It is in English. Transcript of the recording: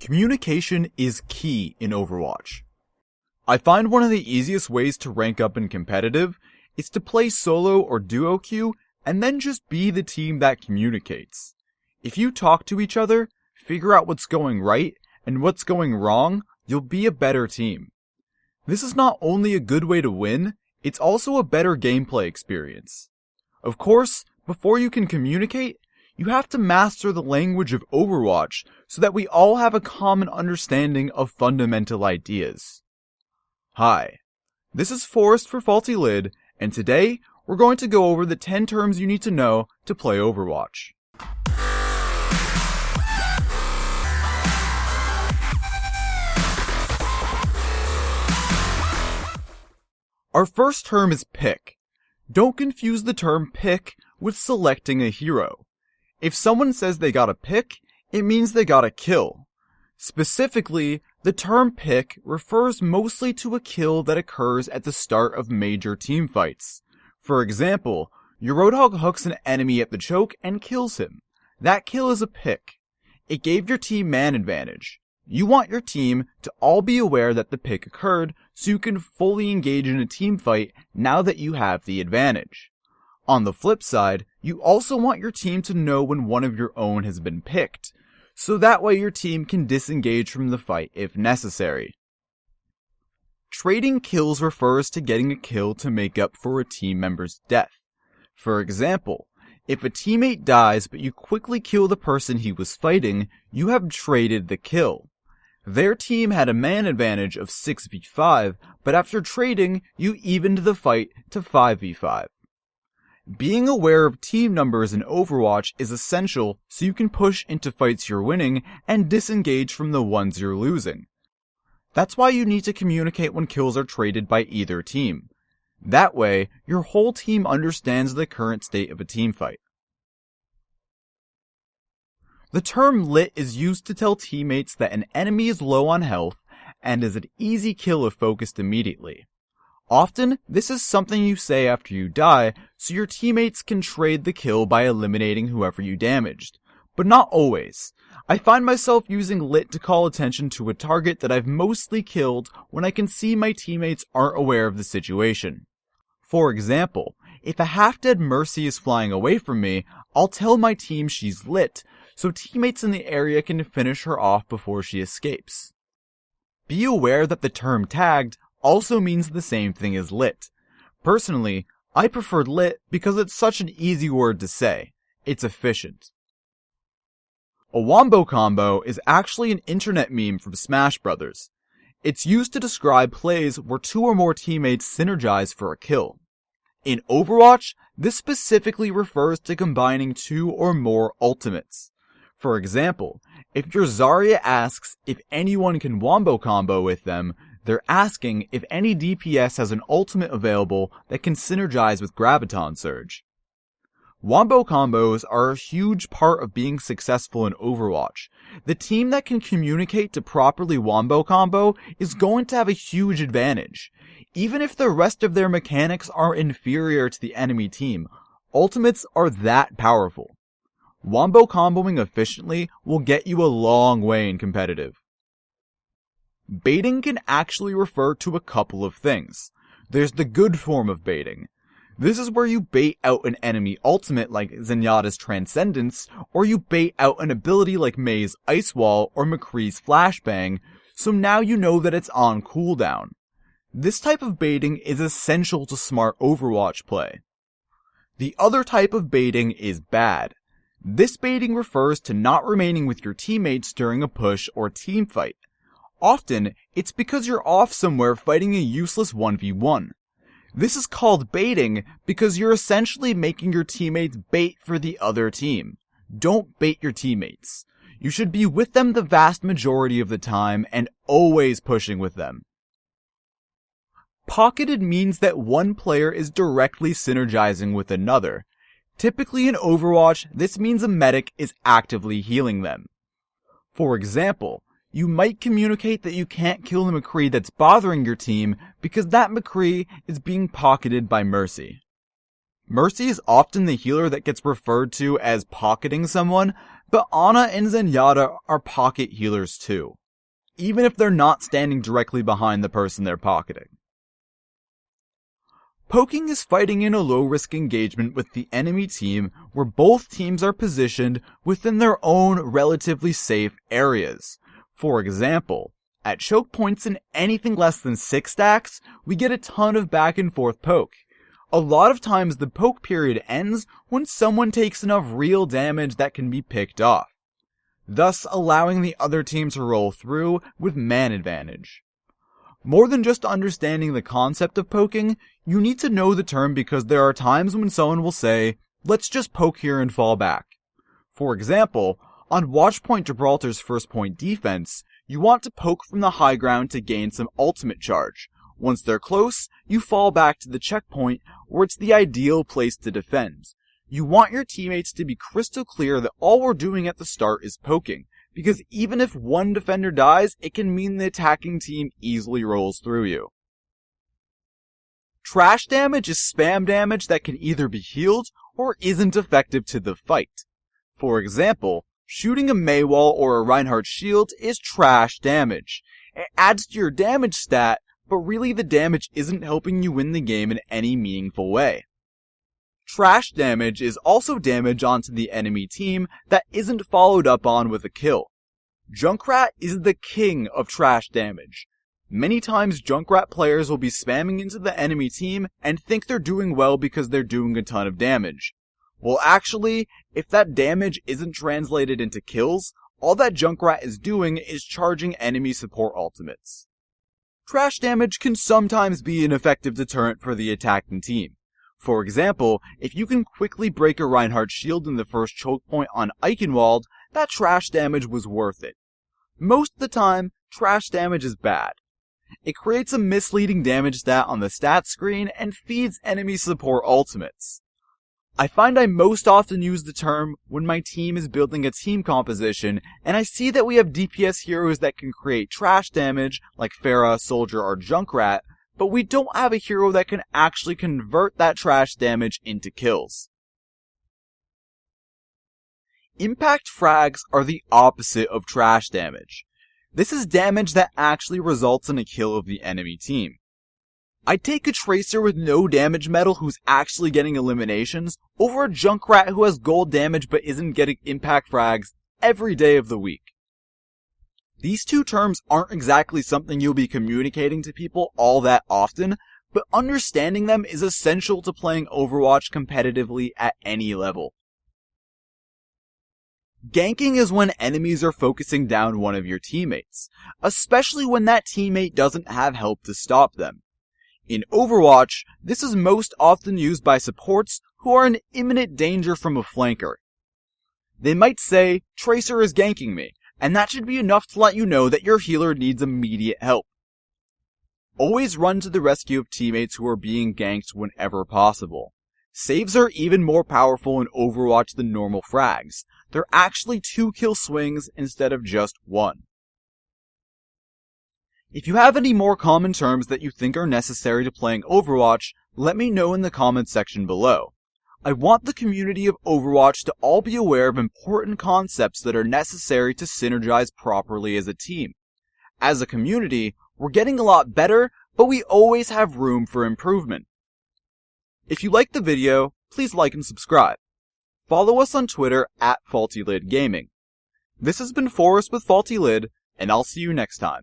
Communication is key in Overwatch. I find one of the easiest ways to rank up in competitive is to play solo or duo queue and then just be the team that communicates. If you talk to each other, figure out what's going right and what's going wrong, you'll be a better team. This is not only a good way to win, it's also a better gameplay experience. Of course, before you can communicate, you have to master the language of Overwatch so that we all have a common understanding of fundamental ideas. Hi, this is Forrest for Faulty Lid, and today we're going to go over the 10 terms you need to know to play Overwatch. Our first term is pick. Don't confuse the term pick with selecting a hero. If someone says they got a pick, it means they got a kill. Specifically, the term pick refers mostly to a kill that occurs at the start of major team fights. For example, your Roadhog hooks an enemy at the choke and kills him. That kill is a pick. It gave your team man advantage. You want your team to all be aware that the pick occurred so you can fully engage in a team fight now that you have the advantage. On the flip side, you also want your team to know when one of your own has been picked, so that way your team can disengage from the fight if necessary. Trading kills refers to getting a kill to make up for a team member's death. For example, if a teammate dies but you quickly kill the person he was fighting, you have traded the kill. Their team had a man advantage of 6v5, but after trading, you evened the fight to 5v5. Being aware of team numbers in Overwatch is essential so you can push into fights you're winning and disengage from the ones you're losing. That's why you need to communicate when kills are traded by either team. That way, your whole team understands the current state of a team fight. The term lit is used to tell teammates that an enemy is low on health and is an easy kill if focused immediately. Often, this is something you say after you die, so your teammates can trade the kill by eliminating whoever you damaged. But not always. I find myself using lit to call attention to a target that I've mostly killed when I can see my teammates aren't aware of the situation. For example, if a half-dead Mercy is flying away from me, I'll tell my team she's lit, so teammates in the area can finish her off before she escapes. Be aware that the term tagged also means the same thing as lit. Personally, I prefer lit because it's such an easy word to say. It's efficient. A Wombo Combo is actually an internet meme from Smash Brothers. It's used to describe plays where two or more teammates synergize for a kill. In Overwatch, this specifically refers to combining two or more ultimates. For example, if your Zarya asks if anyone can Wombo Combo with them, they're asking if any DPS has an ultimate available that can synergize with Graviton Surge. Wombo combos are a huge part of being successful in Overwatch. The team that can communicate to properly Wombo Combo is going to have a huge advantage. Even if the rest of their mechanics are inferior to the enemy team, ultimates are that powerful. Wombo comboing efficiently will get you a long way in competitive. Baiting can actually refer to a couple of things. There's the good form of baiting. This is where you bait out an enemy ultimate like Zenyatta's Transcendence, or you bait out an ability like Mei's Ice Wall or McCree's Flashbang, so now you know that it's on cooldown. This type of baiting is essential to smart Overwatch play. The other type of baiting is bad. This baiting refers to not remaining with your teammates during a push or team fight. Often, it's because you're off somewhere fighting a useless 1v1. This is called baiting because you're essentially making your teammates bait for the other team. Don't bait your teammates. You should be with them the vast majority of the time and always pushing with them. Pocketed means that one player is directly synergizing with another. Typically in Overwatch, this means a medic is actively healing them. For example, you might communicate that you can't kill the McCree that's bothering your team because that McCree is being pocketed by Mercy. Mercy is often the healer that gets referred to as pocketing someone, But Ana and Zenyatta are pocket healers too, even if they're not standing directly behind the person they're pocketing. Poking is fighting in a low-risk engagement with the enemy team where both teams are positioned within their own relatively safe areas. For example, at choke points in anything less than 6 stacks, we get a ton of back and forth poke. A lot of times the poke period ends when someone takes enough real damage that can be picked off, thus allowing the other team to roll through with man advantage. More than just understanding the concept of poking, you need to know the term because there are times when someone will say, let's just poke here and fall back. For example, on Watchpoint Gibraltar's first point defense, you want to poke from the high ground to gain some ultimate charge. Once they're close, you fall back to the checkpoint where it's the ideal place to defend. You want your teammates to be crystal clear that all we're doing at the start is poking, because even if one defender dies, it can mean the attacking team easily rolls through you. Trash damage is spam damage that can either be healed or isn't effective to the fight. For example, shooting a Maywall or a Reinhardt shield is trash damage. It adds to your damage stat, but really the damage isn't helping you win the game in any meaningful way. Trash damage is also damage onto the enemy team that isn't followed up on with a kill. Junkrat is the king of trash damage. Many times Junkrat players will be spamming into the enemy team and think they're doing well because they're doing a ton of damage. Well actually, if that damage isn't translated into kills, all that Junkrat is doing is charging enemy support ultimates. Trash damage can sometimes be an effective deterrent for the attacking team. For example, if you can quickly break a Reinhardt shield in the first choke point on Eichenwald, that trash damage was worth it. Most of the time, trash damage is bad. It creates a misleading damage stat on the stat screen and feeds enemy support ultimates. I find I most often use the term when my team is building a team composition and I see that we have DPS heroes that can create trash damage like Pharah, Soldier, or Junkrat, but we don't have a hero that can actually convert that trash damage into kills. Impact frags are the opposite of trash damage. This is damage that actually results in a kill of the enemy team. I'd take a Tracer with no damage medal who's actually getting eliminations over a Junkrat who has gold damage but isn't getting impact frags every day of the week. These two terms aren't exactly something you'll be communicating to people all that often, but understanding them is essential to playing Overwatch competitively at any level. Ganking is when enemies are focusing down one of your teammates, especially when that teammate doesn't have help to stop them. In Overwatch, this is most often used by supports who are in imminent danger from a flanker. They might say, Tracer is ganking me, and that should be enough to let you know that your healer needs immediate help. Always run to the rescue of teammates who are being ganked whenever possible. Saves are even more powerful in Overwatch than normal frags. They're actually 2 kill swings instead of just 1. If you have any more common terms that you think are necessary to playing Overwatch, let me know in the comments section below. I want the community of Overwatch to all be aware of important concepts that are necessary to synergize properly as a team. As a community, we're getting a lot better, but we always have room for improvement. If you liked the video, please like and subscribe. Follow us on Twitter @FaultyLidGaming. This has been Forrest with Faulty Lid, and I'll see you next time.